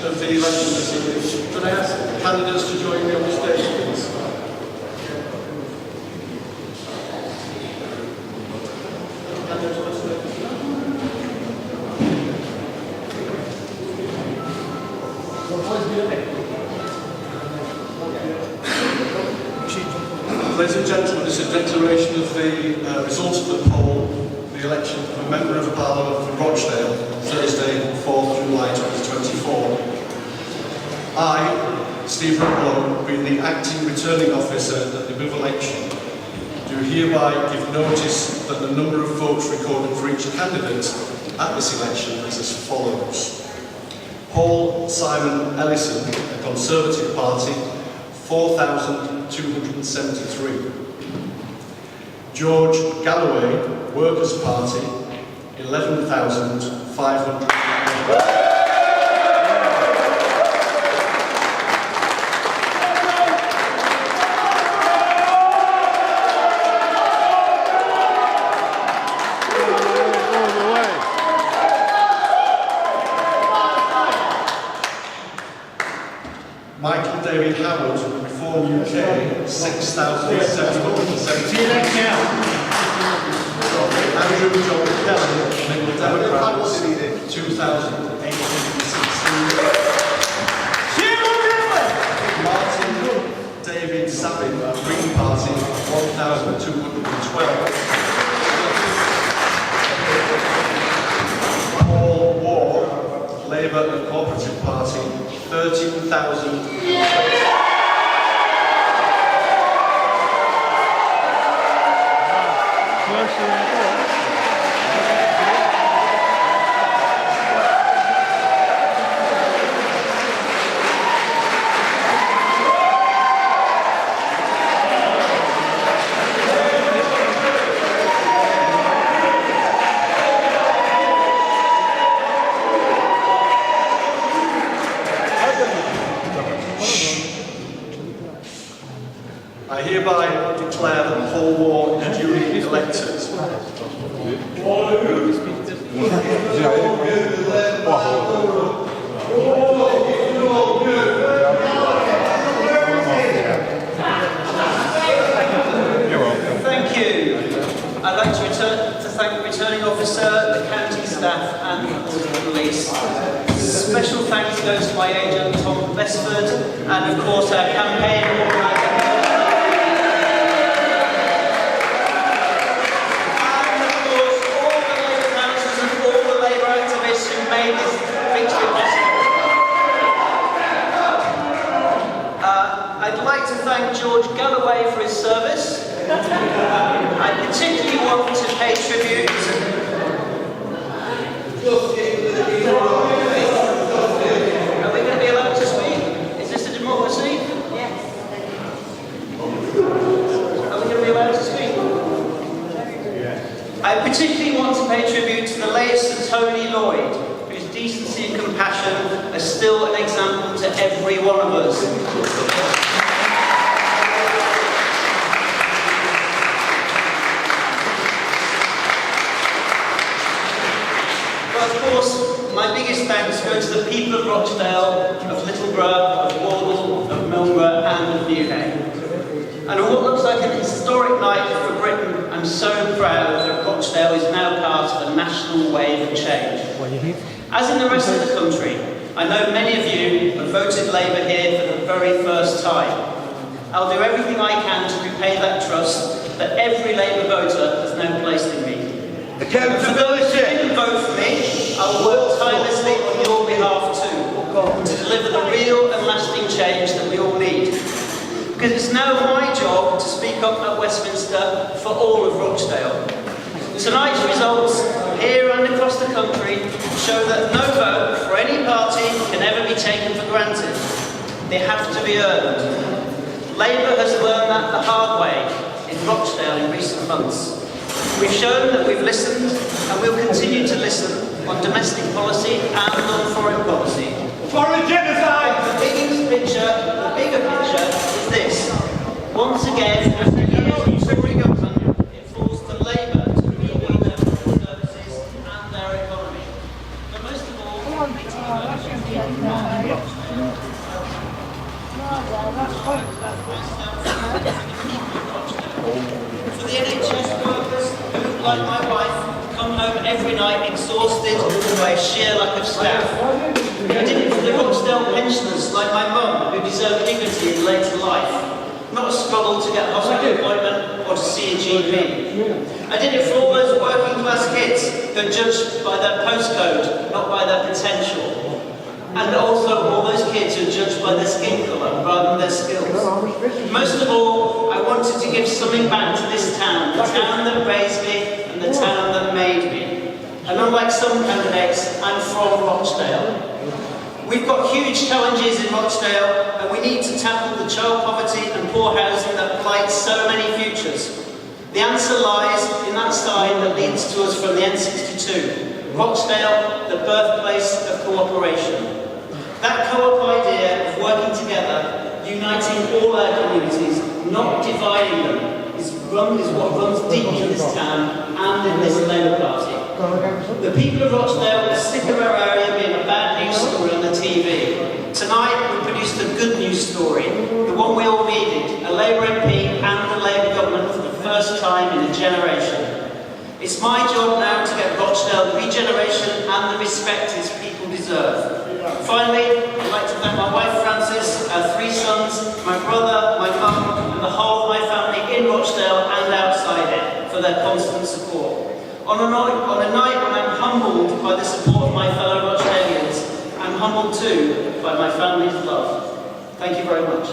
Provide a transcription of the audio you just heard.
of the election this evening. Could I ask candidates to join me on the stage, please? Ladies and gentlemen, this is a declaration of the results of the poll, the election of a Member of Parliament for Rochdale, Thursday, 4th July 2024. I, Stephen Waugh, being the acting returning officer at the above election, do hereby give notice that the number of votes recorded for each candidate at this election is as follows. Paul Simon Ellison, the Conservative Party, 4,273. George Galloway, Workers' Party, 11,500. Michael David Howard, Reform UK, 6,770. Andrew John Kelly, Liberal Democrats, 2,816. Martin David Sabin, Green Party, 1,212. Paul Waugh, Labour and Cooperative Party, 13,000. I hereby declare that Paul Waugh is duly elected. Thank you. I'd like to thank the returning officer, the county staff and the police. Special thanks goes to my agent Tom Besford and of course our campaign organiser. I'd like to thank George Galloway for his service. I particularly want to pay tribute Are we going to be allowed to speak? Is this a democracy? Yes. Are we going to be allowed to speak? I particularly want to pay tribute to the late Sir Tony Lloyd, whose decency and compassion are still an example to every one of us. Of course, my biggest thanks go to the people of Rochdale, of Littleborough, of Wardle, of Milnborough and of Newhay. And on what looks like an historic night for Britain, I'm so proud that Rochdale is now part of a national wave of change. As in the rest of the country, I know many of you have voted Labour here for the very first time. I'll do everything I can to repay that trust that every Labour voter has now placed in me. And for those who didn't vote for me, I'll work tirelessly on your behalf too, to deliver the real and lasting change that we all need. Because it's now my job to speak up at Westminster for all of Rochdale. Tonight's results, here and across the country, show that no vote for any party can ever be taken for granted. They have to be earned. Labour has learned that the hard way in Rochdale in recent months. We've shown that we've listened and we'll continue to listen on domestic policy and on foreign policy. Foreign genocide! The bigger picture is this. Once again, after years of Tory government, it falls to Labour to rebuild their services and their economy. But most of all, For the NHS workers who, like my wife, come home every night exhausted by sheer lack of staff. Who did it for the Rochdale pensioners, like my mum, who deserve dignity in later life, not a struggle to get a hospital appointment or to see a GP. I did it for all those working class kids who are judged by their postcode, not by their potential. And also all those kids who are judged by their skin colour rather than their skills. Most of all, I wanted to give something back to this town, the town that raised me and the town that made me. And unlike some candidates, I'm from Rochdale. We've got huge challenges in Rochdale, and we need to tackle the child poverty and poor housing that blights so many futures. The answer lies in that sign that leads to us from the N62. Rochdale, the birthplace of cooperation. That co-op idea of working together, uniting all our communities, not dividing them, is what runs deep in this town and in this Labour Party. The people of Rochdale are sick of our area being a bad news story on the TV. Tonight we produced a good news story, the one we all needed, a Labour MP and a Labour government for the first time in a generation. It's my job now to get Rochdale the regeneration and the respect its people deserve. Finally, I'd like to thank my wife Frances, our 3 sons, my brother, my mum, and the whole of my family in Rochdale and outside it for their constant support. On a night when I'm humbled by the support of my fellow Rochdalians, I'm humbled too by my family's love. Thank you very much.